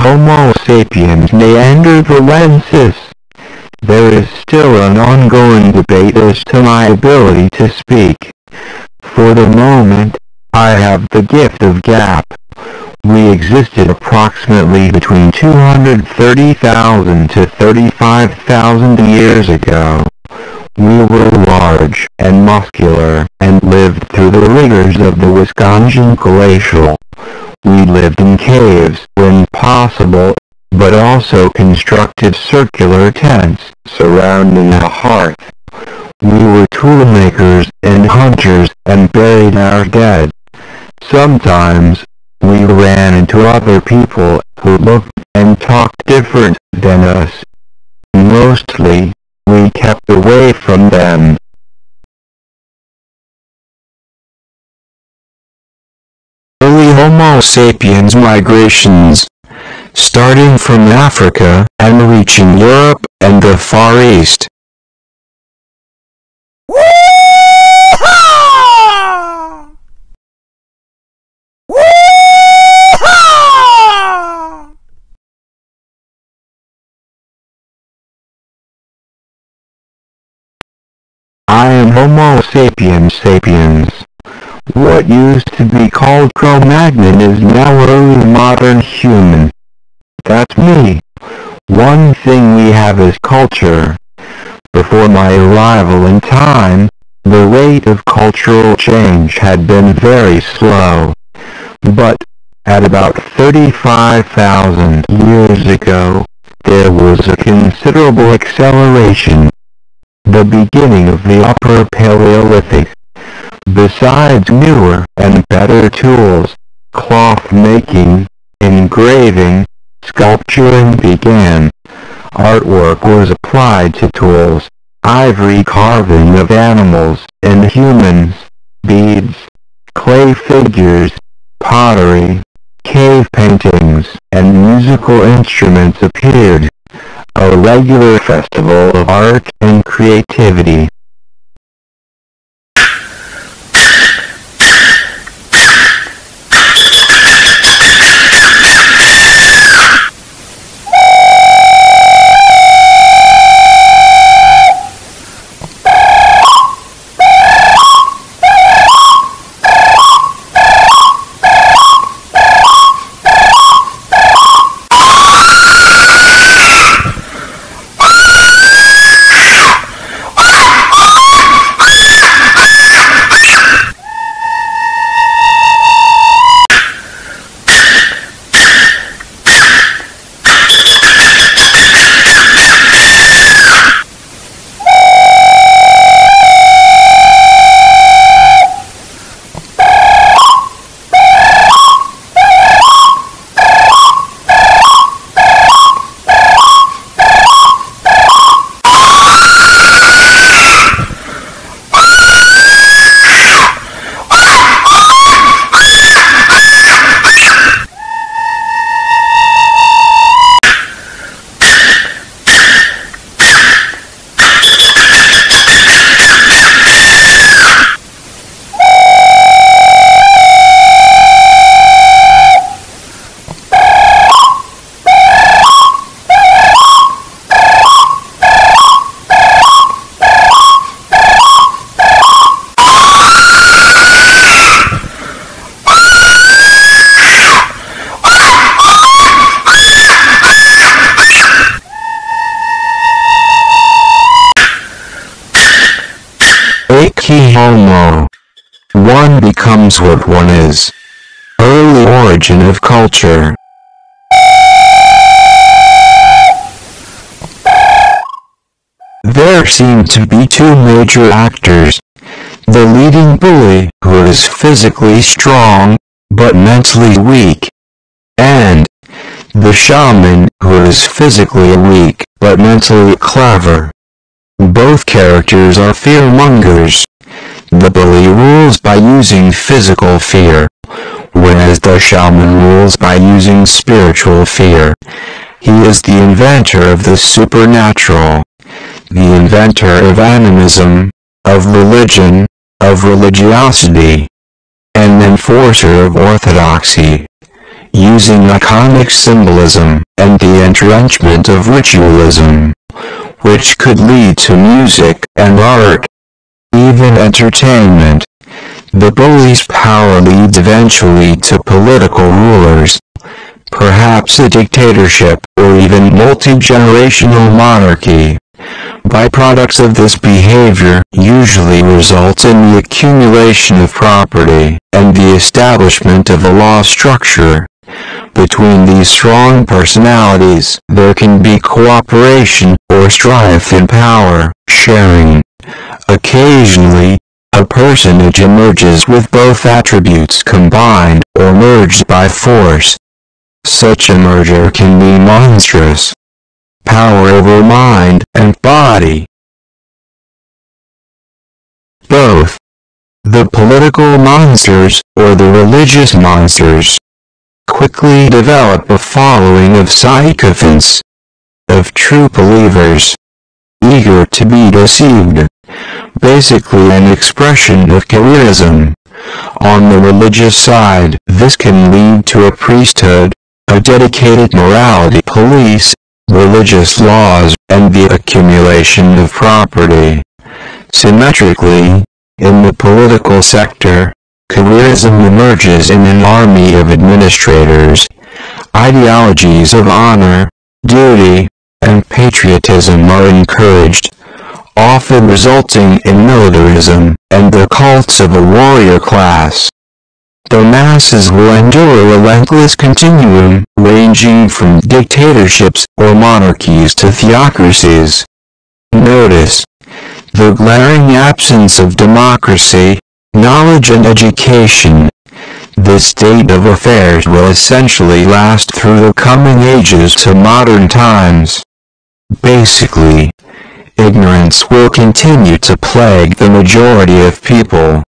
Homo sapiens neanderthalensis. There is still an ongoing debate as to my ability to speak. For the moment, I have the gift of gap. We existed approximately between 230,000 to 35,000 years ago. We were large and muscular, and lived through the rigors of the Wisconsin Glacial. We lived in caves when possible, but also constructed circular tents surrounding a hearth. We were toolmakers and hunters and buried our dead. Sometimes, we ran into other people who looked and talked different than us. Mostly, we kept away from them. Early Homo sapiens migrations, starting from Africa and reaching Europe and the Far East. I am Homo sapiens sapiens. What used to be called Cro-Magnon is now early modern human. That's me. One thing we have is culture. Before my arrival in time, the rate of cultural change had been very slow. But, at about 35,000 years ago, there was a considerable acceleration. The beginning of the Upper Paleolithic. Besides newer and better tools, cloth making, engraving, sculpturing began. Artwork was applied to tools, ivory carving of animals and humans, beads, clay figures, pottery, cave paintings, and musical instruments appeared. A regular festival of art and creativity. Homo. One becomes what one is. Early origin of culture. There seem to be two major actors. The leading bully, who is physically strong, but mentally weak. And the shaman, who is physically weak, but mentally clever. Both characters are fearmongers. The bully rules by using physical fear, whereas the shaman rules by using spiritual fear. He is the inventor of the supernatural, the inventor of animism, of religion, of religiosity, and enforcer of orthodoxy. using iconic symbolism and the entrenchment of ritualism, which could lead to music and art, even entertainment. The bully's power leads eventually to political rulers, perhaps a dictatorship or even multi-generational monarchy. Byproducts of this behavior usually result in the accumulation of property and the establishment of a law structure. Between these strong personalities, there can be cooperation or strife in power sharing. Occasionally, a personage emerges with both attributes combined or merged by force. Such a merger can be monstrous. Power over mind and body. Both. The political monsters, or the religious monsters, quickly develop a following of sycophants, of true believers, eager to be deceived. Basically an expression of careerism. On the religious side, this can lead to a priesthood, a dedicated morality police, religious laws, and the accumulation of property. Symmetrically, in the political sector, careerism emerges in an army of administrators. Ideologies of honor, duty, and patriotism are encouraged, often resulting in militarism and the cults of a warrior class. The masses will endure a relentless continuum, ranging from dictatorships or monarchies to theocracies. Notice the glaring absence of democracy, knowledge and education. This state of affairs will essentially last through the coming ages to modern times. Basically, ignorance will continue to plague the majority of people.